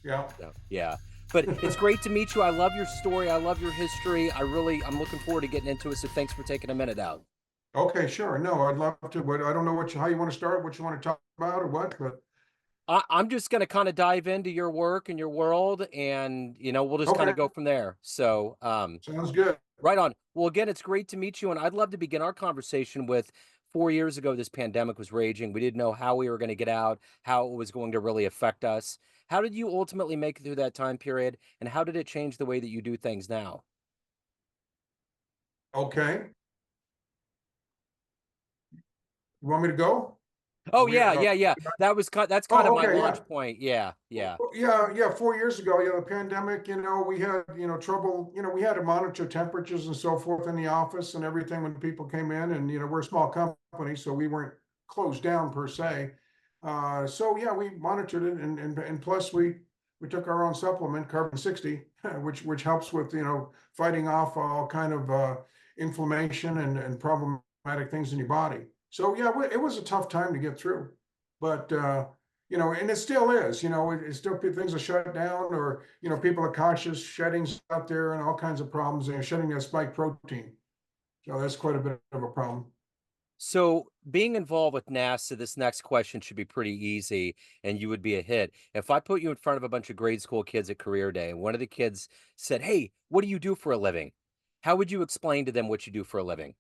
Yeah. So, yeah. But it's great to meet you. I love your story. I love your history. I'm looking forward to getting into it. So thanks for taking a minute out. Okay, sure. No, I'd love to, but I don't know how you want to start, what you want to talk about or what, but I'm just going to kind of dive into your work and your world, and we'll just kind of okay, go from there. So, sounds good. right on. Well, again, it's great to meet you, and I'd love to begin our conversation with 4 years ago. This pandemic was raging. We didn't know how we were going to get out, how it was going to really affect us. How did you ultimately make it through that time period, and how did it change the way that you do things now? Okay. You want me to go? Oh We, yeah, yeah, yeah. That's kind of oh, my okay, yeah. launch point. Yeah, yeah. Yeah, 4 years ago, yeah, the pandemic, we had, trouble, we had to monitor temperatures and so forth in the office and everything when people came in. And, we're a small company, so we weren't closed down per se. So yeah, we monitored it and plus we took our own supplement, carbon 60, which helps with, fighting off all kind of inflammation and problematic things in your body. So yeah, it was a tough time to get through, but and it still is, it's still things are shut down or, people are cautious, sheddings out there and all kinds of problems. They're shedding that spike protein. So that's quite a bit of a problem. So, being involved with NASA, this next question should be pretty easy and you would be a hit. If I put you in front of a bunch of grade school kids at career day and one of the kids said, "Hey, what do you do for a living?" How would you explain to them what you do for a living?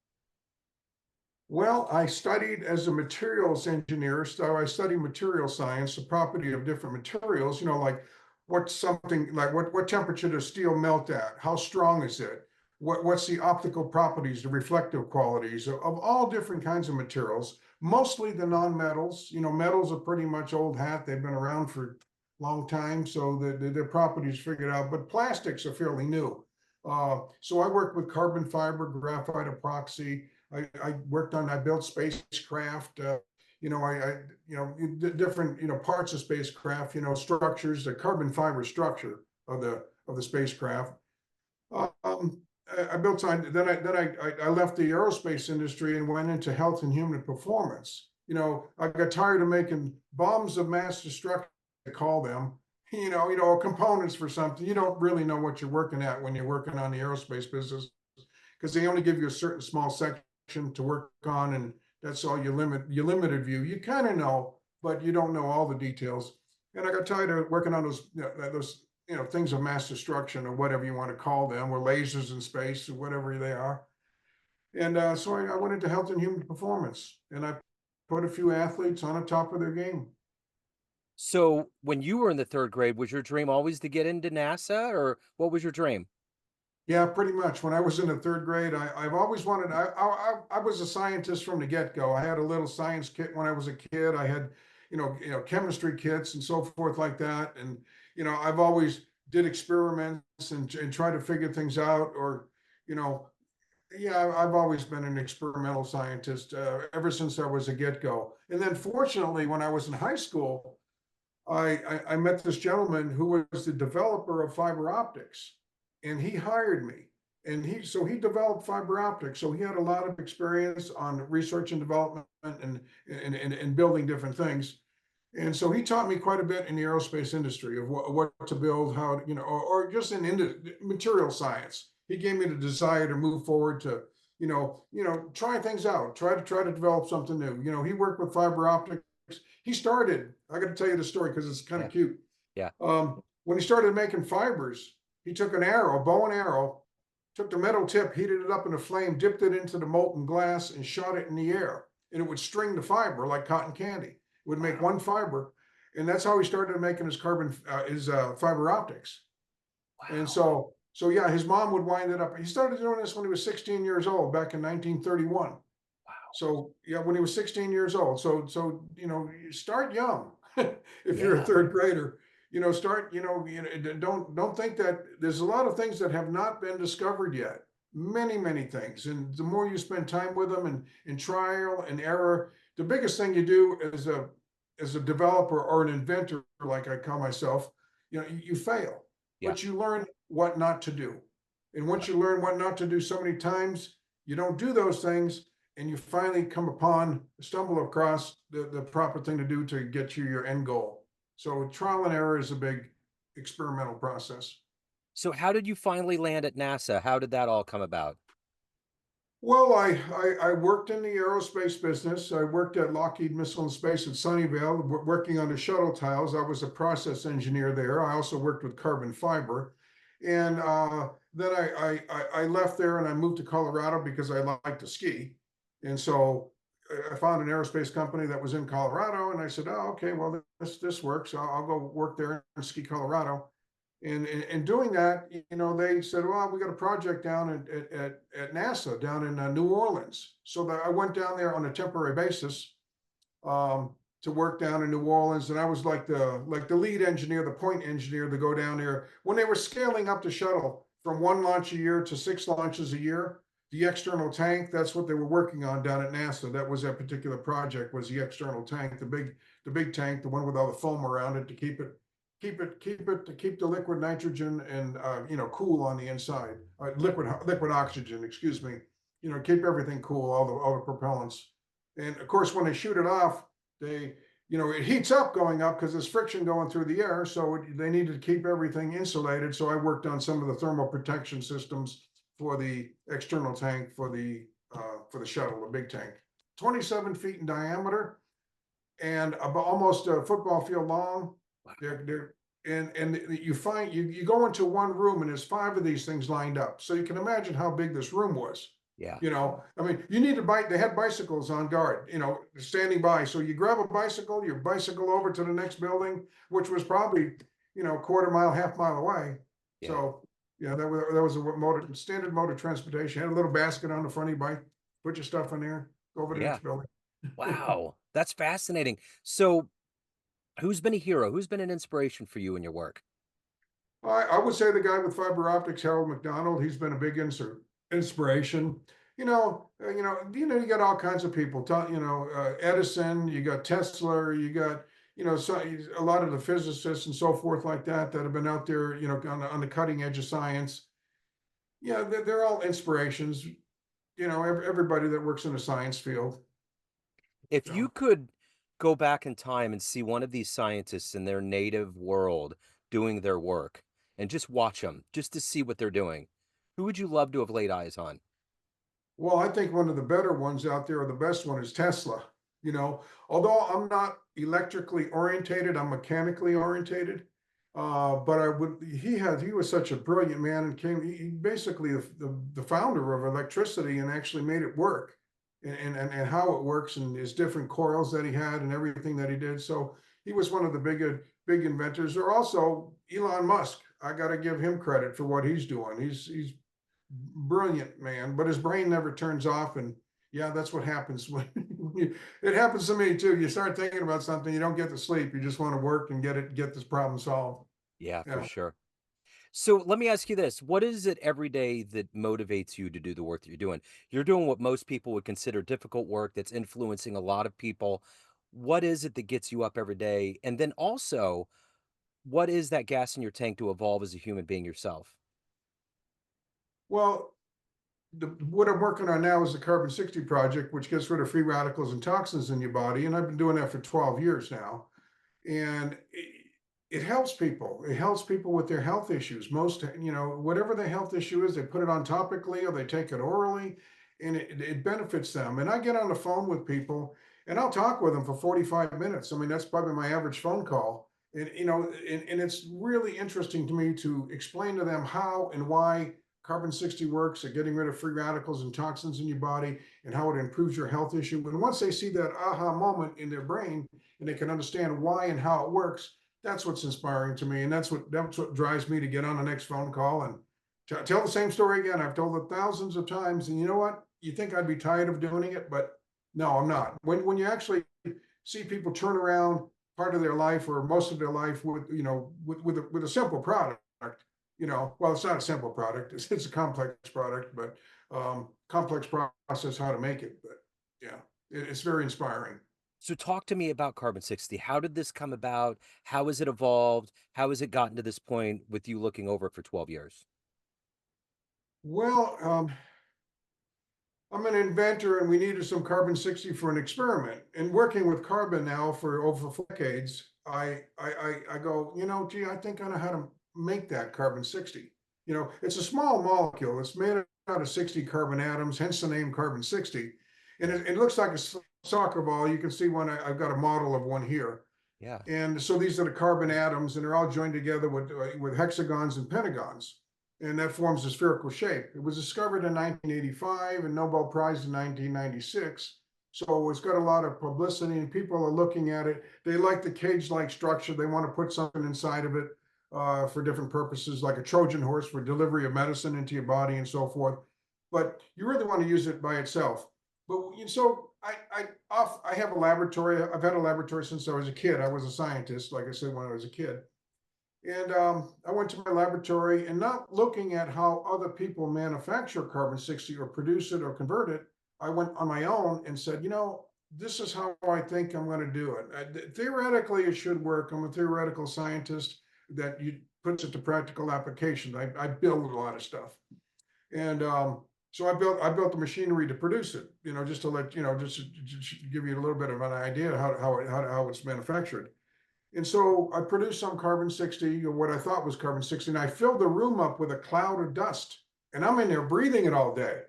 Well, I studied as a materials engineer. So I study material science, the property of different materials, like what temperature does steel melt at? How strong is it? What's the optical properties, the reflective qualities of all different kinds of materials, mostly the non-metals. Metals are pretty much old hat. They've been around for a long time, so their properties figured out, but plastics are fairly new. So I work with carbon fiber, graphite epoxy. I built spacecraft. Different, different, parts of spacecraft. Structures, the carbon fiber structure of the spacecraft. Um, I built on. Then I left the aerospace industry and went into health and human performance. I got tired of making bombs of mass destruction. I call them. Components for something. You don't really know what you're working at when you're working on the aerospace business because they only give you a certain small section to work on, and that's all your limited view. You kind of know, but you don't know all the details. And I got tired of working on those things of mass destruction or whatever you want to call them, or lasers in space or whatever they are. And so I went into health and human performance, and I put a few athletes on the top of their game. So, when you were in the third grade, was your dream always to get into NASA, or what was your dream? Yeah, pretty much. When I was in the third grade, I've always wanted. I was a scientist from the get go. I had a little science kit when I was a kid. I had, chemistry kits and so forth like that. And I've always did experiments and try to figure things out. Or, you know, yeah, I've always been an experimental scientist ever since I was a get go. And then, fortunately, when I was in high school, I met this gentleman who was the developer of fiber optics, and he hired me. And he developed fiber optics. So he had a lot of experience on research and development and building different things. And so he taught me quite a bit in the aerospace industry of what to build, how or just in material science. He gave me the desire to move forward to try things out, try to develop something new. He worked with fiber optics. He started. I got to tell you the story because it's kind Yeah, of cute. yeah. When he started making fibers, he took an arrow, bow and arrow, took the metal tip, heated it up in a flame, dipped it into the molten glass, and shot it in the air. And it would string the fiber like cotton candy. It would make Wow, one fiber, and that's how he started making his fiber optics. And wow, so yeah, his mom would wind it up. He started doing this when he was 16 years old, back in 1931. wow. So yeah, when he was 16 years old. So you start young. If you're a Yeah. third grader, start. Don't think that there's a lot of things that have not been discovered yet. Many things, and the more you spend time with them and trial and error, the biggest thing you do as a developer or an inventor, like I call myself, you fail, Yeah. but you learn what not to do. And once you learn what not to do so many times, you don't do those things, and you finally stumble across the proper thing to do to get you your end goal. So trial and error is a big experimental process. So how did you finally land at NASA? How did that all come about? Well, I worked in the aerospace business. I worked at Lockheed Missile and Space at Sunnyvale, working on the shuttle tiles. I was a process engineer there. I also worked with carbon fiber. And then I left there and I moved to Colorado because I like to ski. And so I found an aerospace company that was in Colorado. And I said, oh, okay, well, this works. I'll go work there in ski Colorado. And in doing that, they said, well, we got a project down at NASA down in New Orleans. So that I went down there on a temporary basis to work down in New Orleans, and I was like the lead engineer, the point engineer to go down there when they were scaling up the shuttle from one launch a year to 6 launches a year. The external tank, that's what they were working on down at NASA. That was that particular project, was the external tank, the big tank, the one with all the foam around it to keep the liquid nitrogen and cool on the inside. Liquid oxygen, excuse me. Keep everything cool, all the propellants. And of course, when they shoot it off, it heats up going up because there's friction going through the air. So they needed to keep everything insulated. So I worked on some of the thermal protection systems for the external tank for the shuttle, the big tank, 27 feet in diameter and about almost a football field long. They're and you go into one room and there's 5 of these things lined up. So you can imagine how big this room was. Yeah. I mean, you need to bike. They had bicycles on guard, standing by. So you grab a bicycle, you bicycle over to the next building, which was probably, quarter mile, half mile away. Yeah. So yeah, that was a standard mode of transportation. Had a little basket on the front of your bike, put your stuff in there, go over to the Yeah. next building. Wow. That's fascinating. So who's been a hero? Who's been an inspiration for you in your work? I would say the guy with fiber optics, Harold McDonald. He's been a big inspiration. You got all kinds of people. Edison. You got Tesla. You got so a lot of the physicists and so forth like that have been out there. On the cutting edge of science. Yeah, they're all inspirations. Everybody that works in the science field. If you So. could go back in time and see one of these scientists in their native world doing their work and just watch them, just to see what they're doing, who would you love to have laid eyes on? Well, I think one of the better ones out there, or the best one, is Tesla. Although I'm not electrically orientated, I'm mechanically orientated. But he was such a brilliant man and he basically the founder of electricity and actually made it work and how it works and his different coils that he had and everything that he did. So he was one of the big inventors. Or also Elon Musk. I got to give him credit for what he's doing. He's brilliant man, but his brain never turns off. And yeah, that's what happens it happens to me too. You start thinking about something, you don't get to sleep. You just want to work and get this problem solved. Yeah, for Yeah. sure. So let me ask you this. What is it every day that motivates you to do the work that you're doing? You're doing what most people would consider difficult work that's influencing a lot of people. What is it that gets you up every day? And then also, what is that gas in your tank to evolve as a human being yourself? Well, what I'm working on now is the carbon 60 project, which gets rid of free radicals and toxins in your body. And I've been doing that for 12 years now. And it helps people. It helps people with their health issues. Whatever the health issue is, they put it on topically or they take it orally, and it benefits them. And I get on the phone with people and I'll talk with them for 45 minutes. I mean, that's probably my average phone call. And it's really interesting to me to explain to them how and why carbon 60 works at getting rid of free radicals and toxins in your body and how it improves your health issue. And once they see that aha moment in their brain, and they can understand why and how it works, that's what's inspiring to me. And that's what drives me to get on the next phone call and tell the same story again. I've told it thousands of times. And you know what? You think I'd be tired of doing it, but no, I'm not. When you actually see people turn around part of their life or most of their life with a simple product, well, it's not a simple product. It's a complex product, but complex process how to make it. But yeah, it's very inspiring. So talk to me about Carbon 60. How did this come about? How has it evolved? How has it gotten to this point with you looking over it for 12 years? Well, I'm an inventor and we needed some carbon 60 for an experiment. And working with carbon now for over 4 decades, I go, gee, I think I know how to make that carbon 60. It's a small molecule. It's made out of 60 carbon atoms, hence the name carbon 60. And Yeah. it looks like a soccer ball. You can see one. I've got a model of one here. Yeah. And so these are the carbon atoms, and they're all joined together with hexagons and pentagons. And that forms a spherical shape. It was discovered in 1985 and Nobel Prize in 1996. So it's got a lot of publicity, and people are looking at it. They like the cage-like structure. They want to put something inside of it for different purposes, like a Trojan horse for delivery of medicine into your body and so forth. But you really want to use it by itself. But so I have a laboratory. I've had a laboratory since I was a kid. I was a scientist, like I said, when I was a kid. And I went to my laboratory, and not looking at how other people manufacture carbon 60 or produce it or convert it, I went on my own and said, this is how I think I'm going to do it. Theoretically, it should work. I'm a theoretical scientist that puts it to practical application. I build a lot of stuff. And so I built the machinery to produce it, just to let, just to give you a little bit of an idea how it's manufactured. And so I produced some carbon 60, or what I thought was carbon 60, and I filled the room up with a cloud of dust. And I'm in there breathing it all day.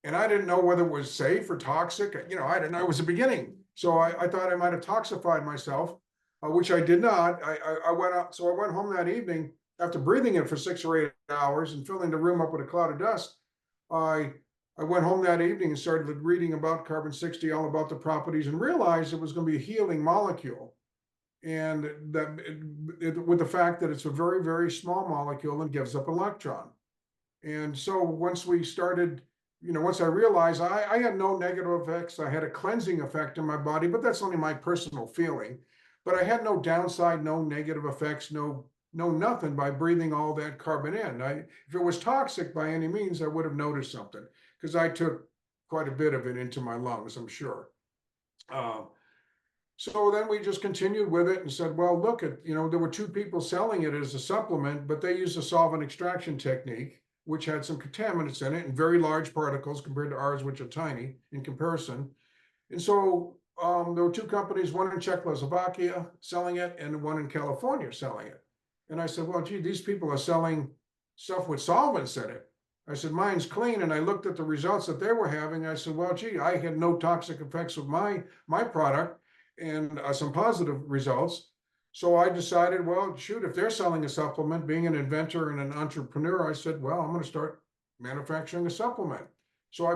And I didn't know whether it was safe or toxic. I didn't know it was the beginning. So I thought I might have toxified myself, which I did not. I went up, so I went home that evening after breathing it for 6 or 8 hours and filling the room up with a cloud of dust. I I went home that evening and started reading about carbon 60, all about the properties, and realized it was going to be a healing molecule. And that with the fact that it's a very, very small molecule and gives up an electron. And so once we started, once I realized I had no negative effects, I had a cleansing effect in my body, but that's only my personal feeling. But I had no downside, no negative effects, no nothing by breathing all that carbon in. If it was toxic by any means, I would have noticed something because I took quite a bit of it into my lungs, I'm sure. Uh, so then we just continued with it and said, well, look at, there were two people selling it as a supplement, but they used a solvent extraction technique, which had some contaminants in it and very large particles compared to ours, which are tiny in comparison. And so there were two companies, one in Czechoslovakia selling it and one in California selling it. And I said, well, gee, these people are selling stuff with solvents in it. I said, mine's clean. And I looked at the results that they were having. I said, well, gee, I had no toxic effects with my product and some positive results. So I decided, well, shoot, if they're selling a supplement, being an inventor and an entrepreneur, I said, well, I'm going to start manufacturing a supplement. So I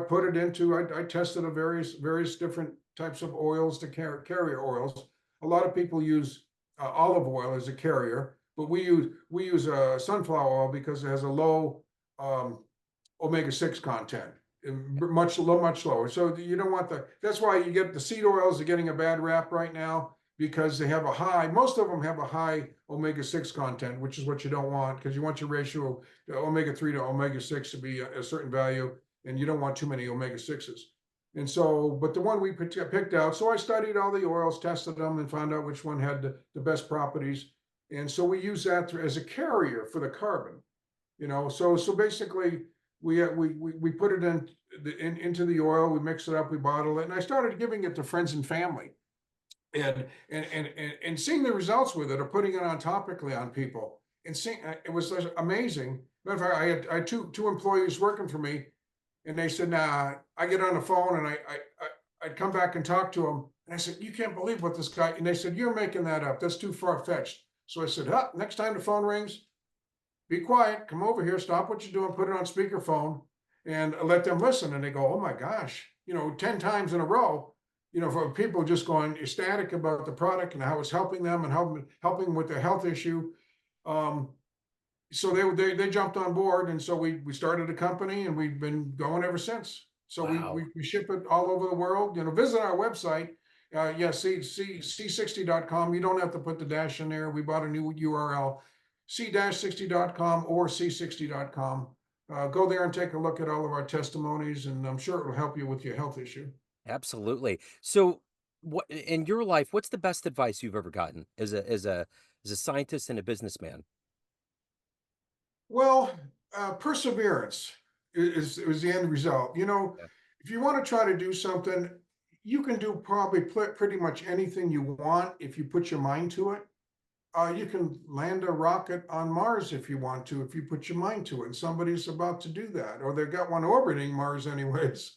tested a various different types of oils to carrier oils. A lot of people use olive oil as a carrier, but we use sunflower oil because it has a low um, omega-6 content, much lower. So you don't want that's why you get the seed oils are getting a bad rap right now because they have most of them have a high omega-6 content, which is what you don't want because you want your ratio of omega-3 to omega-6 to be a certain value, and you don't want too many omega-6s. And so, but the one we picked out, so I studied all the oils, tested them, and found out which one had the best properties. And so we use that as a carrier for the carbon, so basically we put it into the oil, we mix it up, we bottle it, and I started giving it to friends and family, and seeing the results with it, or putting it on topically on people, and seeing it was amazing. Matter of fact, I had two employees working for me, and they said, "Nah." I get on the phone and I'd come back and talk to them, and I said, "You can't believe what this guy," and they said, "You're making that up. That's too far fetched." So I said, "Huh, next time the phone rings, be quiet, come over here, stop what you're doing, put it on speakerphone and let them listen." And they go, oh my gosh, 10 times in a row, for people just going ecstatic about the product and how it's helping them and helping with their health issue. Um, so they jumped on board. And so we started a company and we've been going ever since. So Wow. we ship it all over the world, visit our website. Yeah, c60.com. You don't have to put the dash in there. We bought a new URL, c-60.com or c60.com. Go there and take a look at all of our testimonies, and I'm sure it will help you with your health issue. Absolutely. So, what in your life, what's the best advice you've ever gotten as a scientist and a businessman? Well, perseverance is the end result. Yeah. If you want to try to do something, you can do probably pretty much anything you want if you put your mind to it. You can land a rocket on Mars if you want to, if you put your mind to it. And somebody's about to do that, or they've got one orbiting Mars, anyways.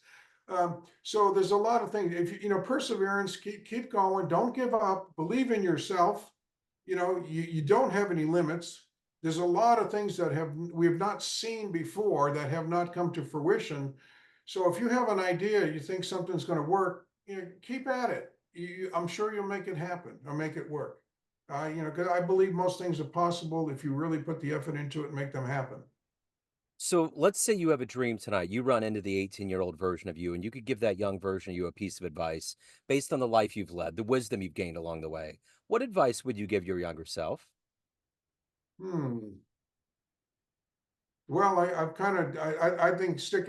So there's a lot of things. If you know, perseverance, keep going, don't give up, believe in yourself. You know, you don't have any limits. There's a lot of things that we have not seen before that have not come to fruition. So if you have an idea, you think something's going to work, you know, keep at it. I'm sure you'll make it happen or make it work. You know, because I believe most things are possible if you really put the effort into it and make them happen. So let's say you have a dream tonight. You run into the 18-year-old version of you, and you could give that young version of you a piece of advice based on the life you've led, the wisdom you've gained along the way. What advice would you give your younger self? Hmm. Well, I've kind of I think stick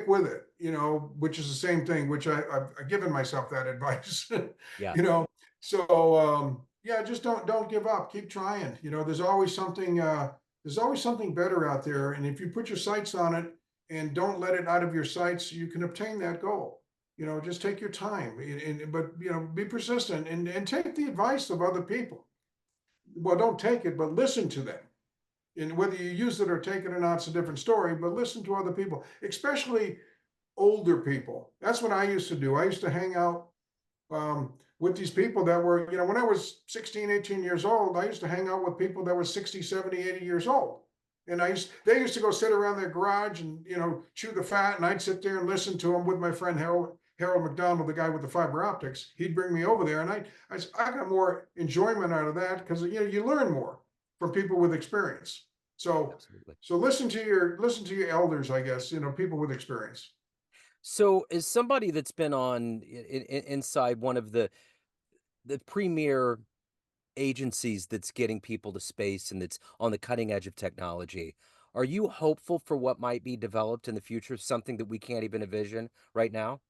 with it, you know, which is the same thing, which I've given myself that advice, Yeah, you know. So yeah, just don't give up. Keep trying. You know, there's always something better out there. And if you put your sights on it and don't let it out of your sights, you can obtain that goal. You know, just take your time but you know, be persistent and take the advice of other people. Well, don't take it, but listen to them, and whether you use it or take it or not, it's a different story, but listen to other people, especially older people. That's what I used to do. I used to hang out with these people that were, you know, when I was 16, 18 years old, I used to hang out with people that were 60, 70, 80 years old. And they used to go sit around their garage and, you know, chew the fat. And I'd sit there and listen to them with my friend Harold McDonald, the guy with the fiber optics. He'd bring me over there. And I got more enjoyment out of that because, you know, you learn more from people with experience. So, absolutely. so listen to your elders, I guess, you know, people with experience. So, as somebody that's been on inside one of the premier agencies that's getting people to space and that's on the cutting edge of technology, are you hopeful for what might be developed in the future? Something that we can't even envision right now?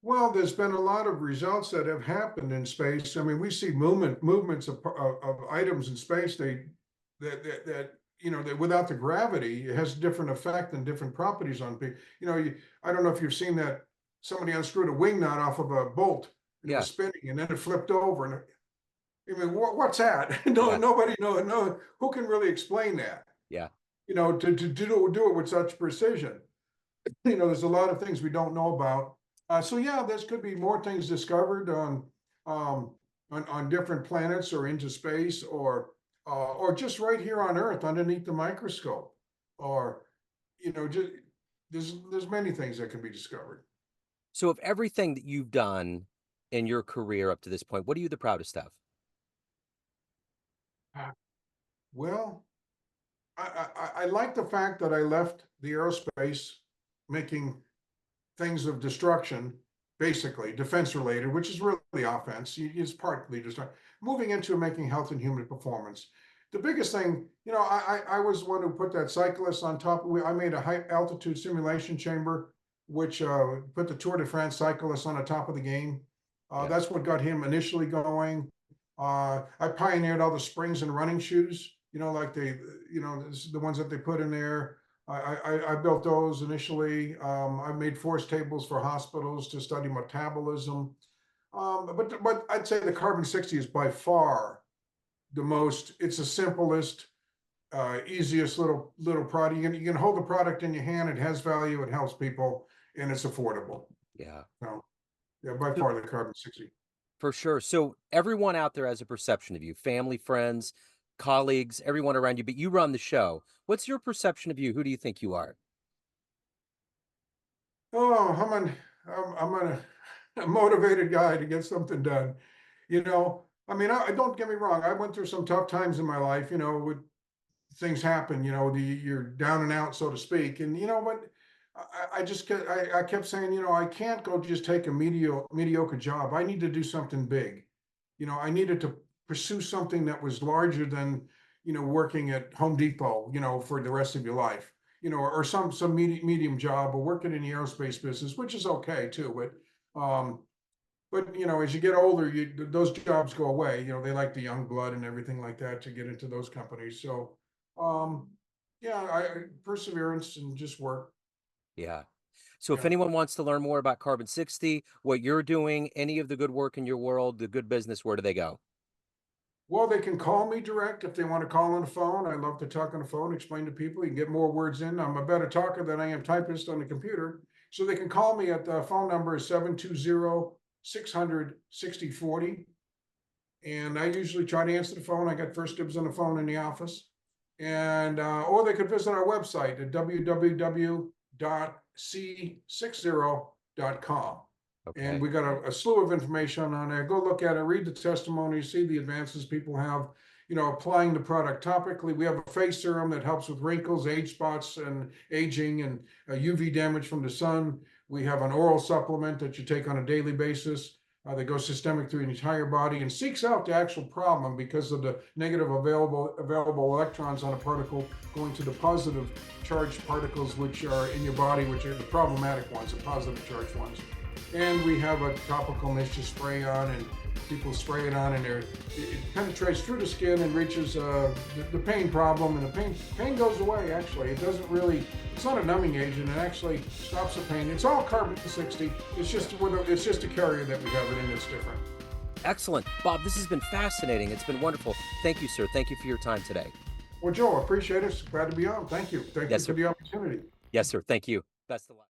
Well, there's been a lot of results that have happened in space. I mean, we see movements of items in space. That you know, that without the gravity, it has different effect and different properties on people. You know, I don't know if you've seen that somebody unscrewed a wing nut off of a bolt and it Yeah, was spinning and then it flipped over. And I mean, what's that? No, yeah, nobody no, who can really explain that? yeah. You know, to do it with such precision. You know, there's a lot of things we don't know about. So yeah, there's could be more things discovered um, on different planets or into space or just right here on Earth underneath the microscope, or you know, just there's many things that can be discovered. So, of everything that you've done in your career up to this point, what are you the proudest of? Well, I like the fact that I left the aerospace making things of destruction, basically defense related, which is really offense. It's partly just moving into making health and human performance. The biggest thing, you know, I was the one who put that cyclist on top. I made a high altitude simulation chamber, which put the Tour de France cyclist on the top of the game. Yeah, That's what got him initially going. I pioneered all the springs and running shoes, you know, like you know, the ones that they put in there. I built those initially. I made force tables for hospitals to study metabolism. But I'd say the carbon 60 is by far the most. It's the simplest, easiest little product. You can hold the product in your hand. It has value. It helps people, and it's affordable. yeah. So yeah, by So, far the carbon 60. for sure. So, everyone out there has a perception of you, family, friends, colleagues, everyone around you, but you run the show. What's your perception of you? Who do you think you are? Oh, a motivated guy to get something done. You know, I mean, I don't get me wrong. I went through some tough times in my life. You know, with things happen. You know, you're down and out, so to speak. And you know what? I kept saying, you know, I can't go just take a mediocre job. I need to do something big. You know, I needed to pursue something that was larger than, you know, working at Home Depot, you know, for the rest of your life, you know, or some medium job or working in the aerospace business, which is okay too. But you know, as you get older, those jobs go away. You know, they like the young blood and everything like that to get into those companies. So, um, yeah, I perseverance and just work. Yeah. So if Yeah. anyone wants to learn more about Carbon 60, what you're doing, any of the good work in your world, the good business, where do they go? Well, they can call me direct if they want to call on the phone. I love to talk on the phone, explain to people. You can get more words in. I'm a better talker than I am typist on the computer. So they can call me at the phone number is 720-600-6040. And I usually try to answer the phone. I got first dibs on the phone in the office. And or they could visit our website at www.c60.com. And Okay. we got a slew of information on there. Go look at it, read the testimonies, see the advances people have, applying the product topically. We have a face serum that helps with wrinkles, age spots, and aging, and UV damage from the sun. We have an oral supplement that you take on a daily basis that goes systemic through the entire body and seeks out the actual problem because of the negative available electrons on a particle going to the positive charged particles which are in your body, which are the problematic ones, the positive charged ones. And we have a topical mist you spray on, and people spray it on, and it penetrates through the skin and reaches the pain problem, and the pain goes away. Actually, it doesn't really. It's not a numbing agent. It actually stops the pain. It's all carbon 60. It's just a carrier that we have it in that's different. Excellent. Bob, this has been fascinating. It's been wonderful. Thank you, sir. Thank you for your time today. Well, Joe, I appreciate it. Glad to be on. Thank you. Thank you Yes, for sir. the opportunity. Yes, sir. Thank you. Best of luck.